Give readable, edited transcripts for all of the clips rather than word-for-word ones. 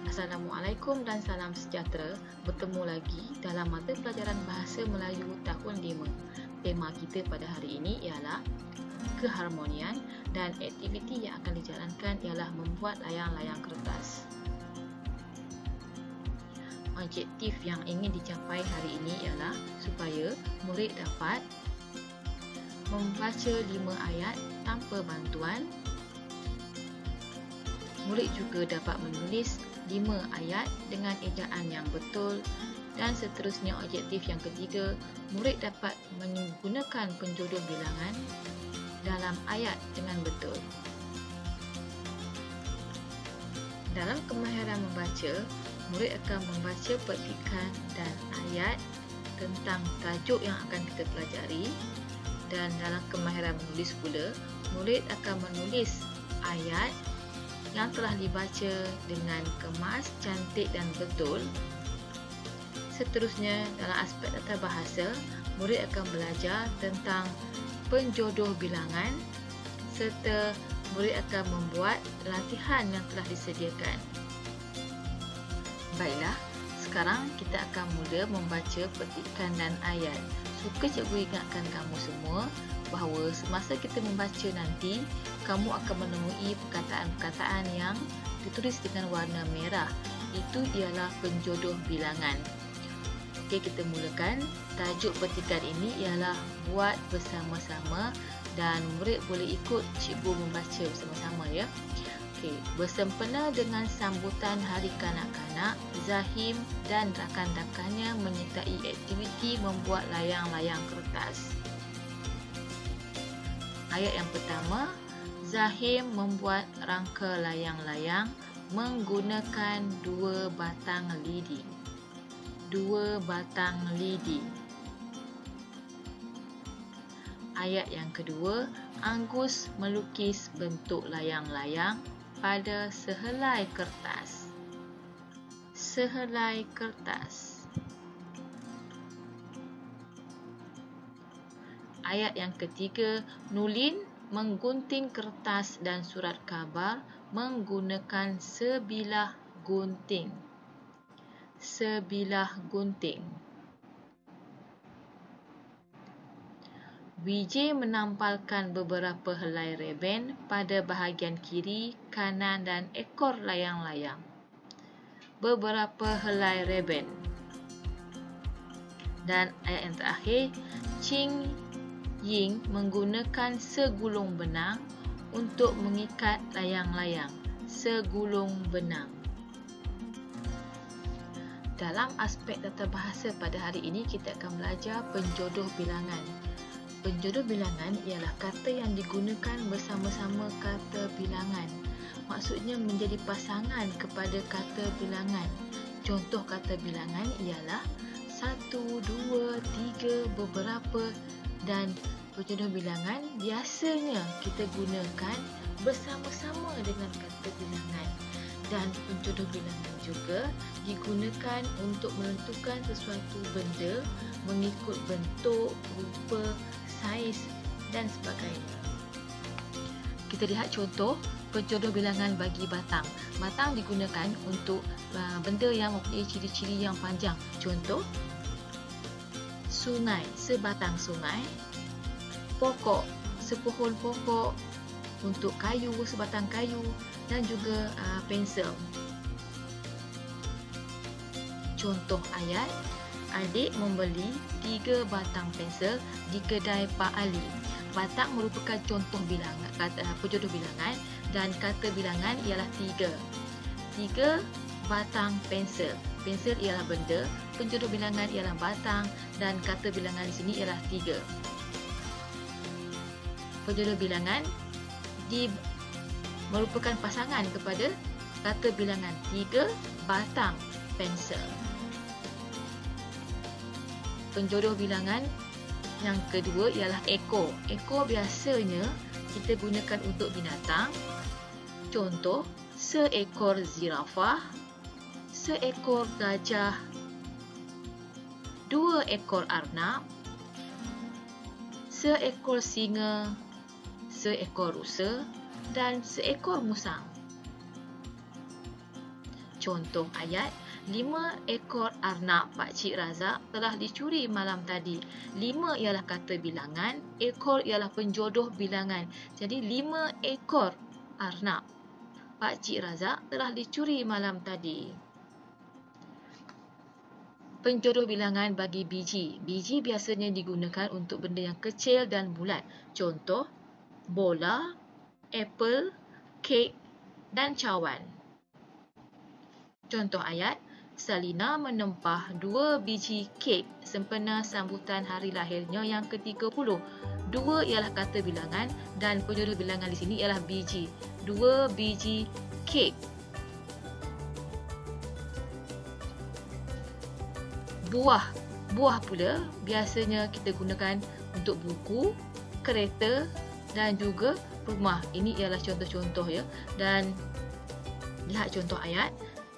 Assalamualaikum dan salam sejahtera. Bertemu lagi dalam mata pelajaran Bahasa Melayu tahun 5. Tema kita pada hari ini ialah keharmonian dan aktiviti yang akan dijalankan ialah membuat layang-layang kertas. Objektif yang ingin dicapai hari ini ialah supaya murid dapat membaca 5 ayat tanpa bantuan. Murid juga dapat menulis 5 ayat dengan ejaan yang betul, dan seterusnya objektif yang ketiga, murid dapat menggunakan penjodoh bilangan dalam ayat dengan betul. Dalam kemahiran membaca, murid akan membaca petikan dan ayat tentang tajuk yang akan kita pelajari, dan dalam kemahiran menulis pula, murid akan menulis ayat yang telah dibaca dengan kemas, cantik dan betul. Seterusnya, dalam aspek tata bahasa, murid akan belajar tentang penjodoh bilangan serta murid akan membuat latihan yang telah disediakan. Baiklah, sekarang kita akan mula membaca petikan dan ayat. Suka cikgu ingatkan kamu semua bahawa semasa kita membaca nanti, kamu akan menemui perkataan-perkataan yang ditulis dengan warna merah. Itu ialah penjodoh bilangan. Okey, kita mulakan. Tajuk petikan ini ialah buat bersama-sama dan murid boleh ikut cikgu membaca bersama-sama ya. Okey, bersempena dengan sambutan Hari Kanak-kanak, Zahim dan rakan-rakannya menyertai aktiviti membuat layang-layang kertas. Ayat yang pertama, Zahim membuat rangka layang-layang menggunakan 2 batang lidi. 2 batang lidi. Ayat yang kedua, Anggus melukis bentuk layang-layang pada sehelai kertas. Sehelai kertas. Ayat yang ketiga, Nulin menggunting kertas dan surat khabar menggunakan sebilah gunting. Sebilah gunting. Vijay menampalkan beberapa helai reben pada bahagian kiri, kanan dan ekor layang-layang. Beberapa helai reben. Dan ayat yang terakhir, Ching Ying menggunakan segulung benang untuk mengikat layang-layang. Segulung benang. Dalam aspek tata bahasa pada hari ini, kita akan belajar penjodoh bilangan. Penjodoh bilangan ialah kata yang digunakan bersama-sama kata bilangan. Maksudnya menjadi pasangan kepada kata bilangan. Contoh kata bilangan ialah 1, 2, 3, beberapa, dan penjodoh bilangan biasanya kita gunakan bersama-sama dengan kata bilangan. Dan penjodoh bilangan juga digunakan untuk menentukan sesuatu benda mengikut bentuk, rupa, saiz dan sebagainya. Kita lihat contoh penjodoh bilangan bagi batang. Batang digunakan untuk benda yang mempunyai ciri-ciri yang panjang. Contoh, sungai, sebatang sungai. Pokok, sepohon pokok. Untuk kayu, sebatang kayu. Dan juga pensel. Contoh ayat, adik membeli 3 batang pensel di kedai Pak Ali. Batang merupakan contoh bilangan, kata penjodoh bilangan, dan kata bilangan ialah 3. 3 batang pensel. Pensel ialah benda, penjodoh bilangan ialah batang, dan kata bilangan di sini ialah 3. Penjodoh bilangan merupakan pasangan kepada kata bilangan 3 batang pensel. Penjodoh bilangan yang kedua ialah ekor. Ekor biasanya kita gunakan untuk binatang. Contoh, seekor zirafah, seekor gajah, 2 ekor arnab, seekor singa, seekor rusa dan seekor musang. Contoh ayat, 5 ekor arnab Pakcik Razak telah dicuri malam tadi. 5 ialah kata bilangan, ekor ialah penjodoh bilangan. Jadi 5 ekor arnab Pakcik Razak telah dicuri malam tadi. Penjodoh bilangan bagi biji. Biji biasanya digunakan untuk benda yang kecil dan bulat. Contoh, bola, apple, kek dan cawan. Contoh ayat, Salina menempah 2 biji kek sempena sambutan hari lahirnya yang ke-30. 2 ialah kata bilangan dan penjodoh bilangan di sini ialah biji. 2 biji kek. Buah pula biasanya kita gunakan untuk buku, kereta dan juga rumah. Ini ialah contoh-contoh ya. Dan lihat contoh ayat.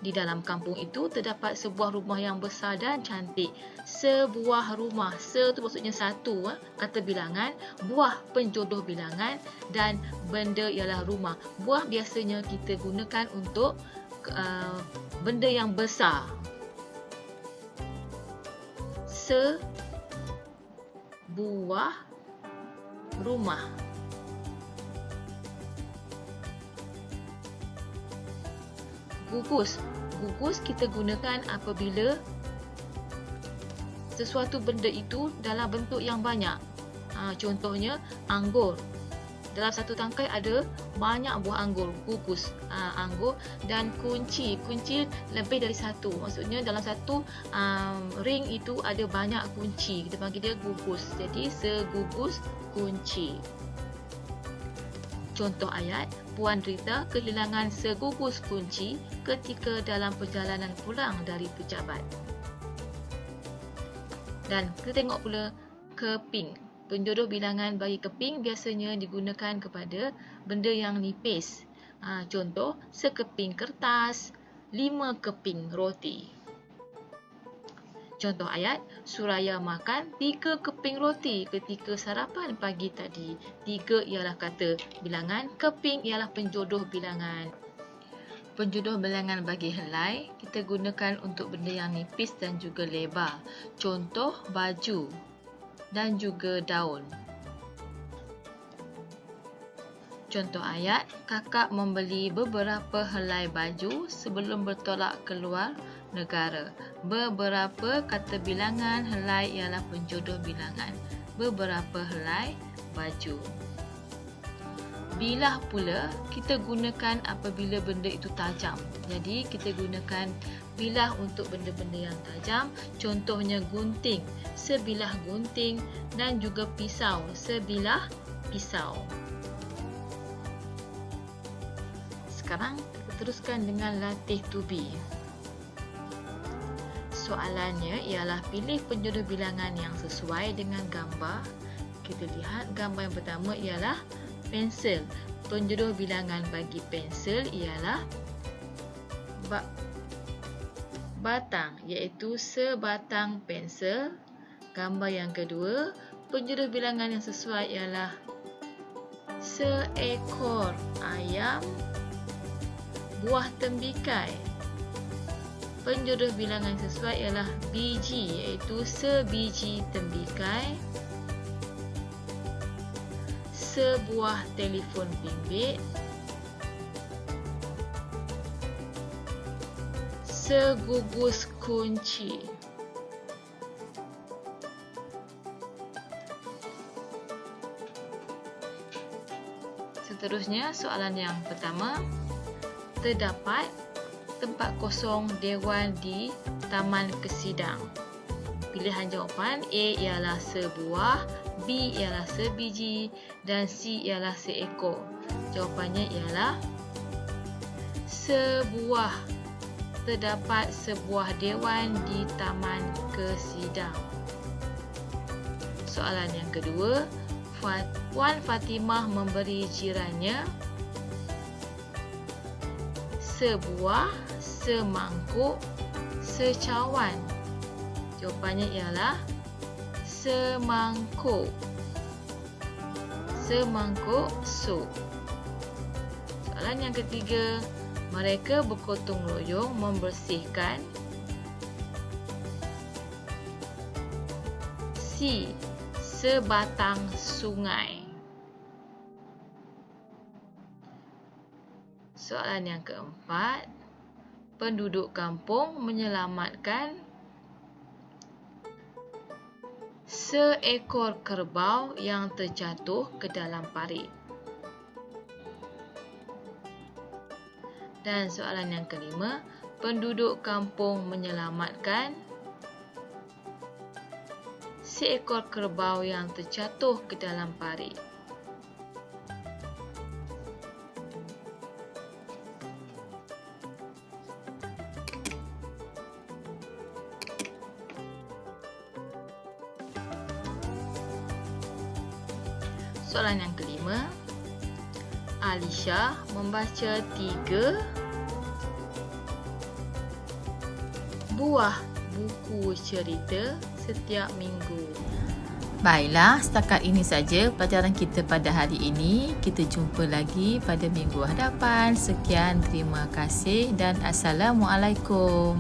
Di dalam kampung itu terdapat sebuah rumah yang besar dan cantik. Sebuah rumah. Se tu maksudnya satu, kata bilangan. Buah penjodoh bilangan dan benda ialah rumah. Buah biasanya kita gunakan untuk benda yang besar. Sebuah rumah. Gugus. Gugus kita gunakan apabila sesuatu benda itu dalam bentuk yang banyak. Contohnya anggur. Dalam satu tangkai ada banyak buah anggur. Gugus. Anggur dan kunci. Kunci lebih dari satu. Maksudnya dalam satu ring itu ada banyak kunci. Kita panggil dia gugus. Jadi segugus kunci. Contoh ayat, Puan Rita kehilangan segugus kunci ketika dalam perjalanan pulang dari pejabat. Dan kita tengok pula keping. Penjodoh bilangan bagi keping biasanya digunakan kepada benda yang nipis. Contoh, sekeping kertas, 5 keping roti. Contoh ayat, Suraya makan 3 keping roti ketika sarapan pagi tadi. 3 ialah kata bilangan, keping ialah penjodoh bilangan. Penjodoh bilangan bagi helai kita gunakan untuk benda yang nipis dan juga lebar. Contoh, baju dan juga daun. Contoh ayat, kakak membeli beberapa helai baju sebelum bertolak keluar negara. Beberapa kata bilangan, helai ialah penjodoh bilangan. Beberapa helai baju. Bilah pula kita gunakan apabila benda itu tajam. Jadi kita gunakan bilah untuk benda-benda yang tajam. Contohnya gunting, sebilah gunting dan juga pisau, sebilah pisau. Sekarang kita teruskan dengan latih to be. Soalannya ialah pilih penjodoh bilangan yang sesuai dengan gambar. Kita lihat gambar yang pertama ialah pensel. Penjodoh bilangan bagi pensel ialah batang, iaitu sebatang pensel. Gambar yang kedua, penjodoh bilangan yang sesuai ialah seekor ayam, buah tembikai. Penjodoh bilangan yang sesuai ialah biji, iaitu sebiji tembikai. Sebuah telefon bimbit, segugus kunci. Seterusnya, soalan yang pertama, terdapat tempat kosong dewan di Taman Kesidang. Pilihan jawapan A ialah sebuah, B ialah sebiji dan C ialah seekor. Jawapannya ialah sebuah. Terdapat sebuah dewan di Taman Kesidang. Soalan yang kedua, Puan Fatimah memberi jirannya sebuah, semangkuk, secawan. Jawapannya ialah semangkuk. Semangkuk sup. Soalan yang ketiga, Mereka bergotong royong membersihkan sebatang sungai. Soalan yang keempat, penduduk kampung menyelamatkan seekor kerbau yang terjatuh ke dalam parit. Dan soalan yang kelima, penduduk kampung menyelamatkan seekor kerbau yang terjatuh ke dalam parit. Soalan yang kelima, Alisha membaca 3 buah buku cerita setiap minggu. Baiklah, setakat ini saja pelajaran kita pada hari ini. Kita jumpa lagi pada minggu hadapan. Sekian, terima kasih dan Assalamualaikum.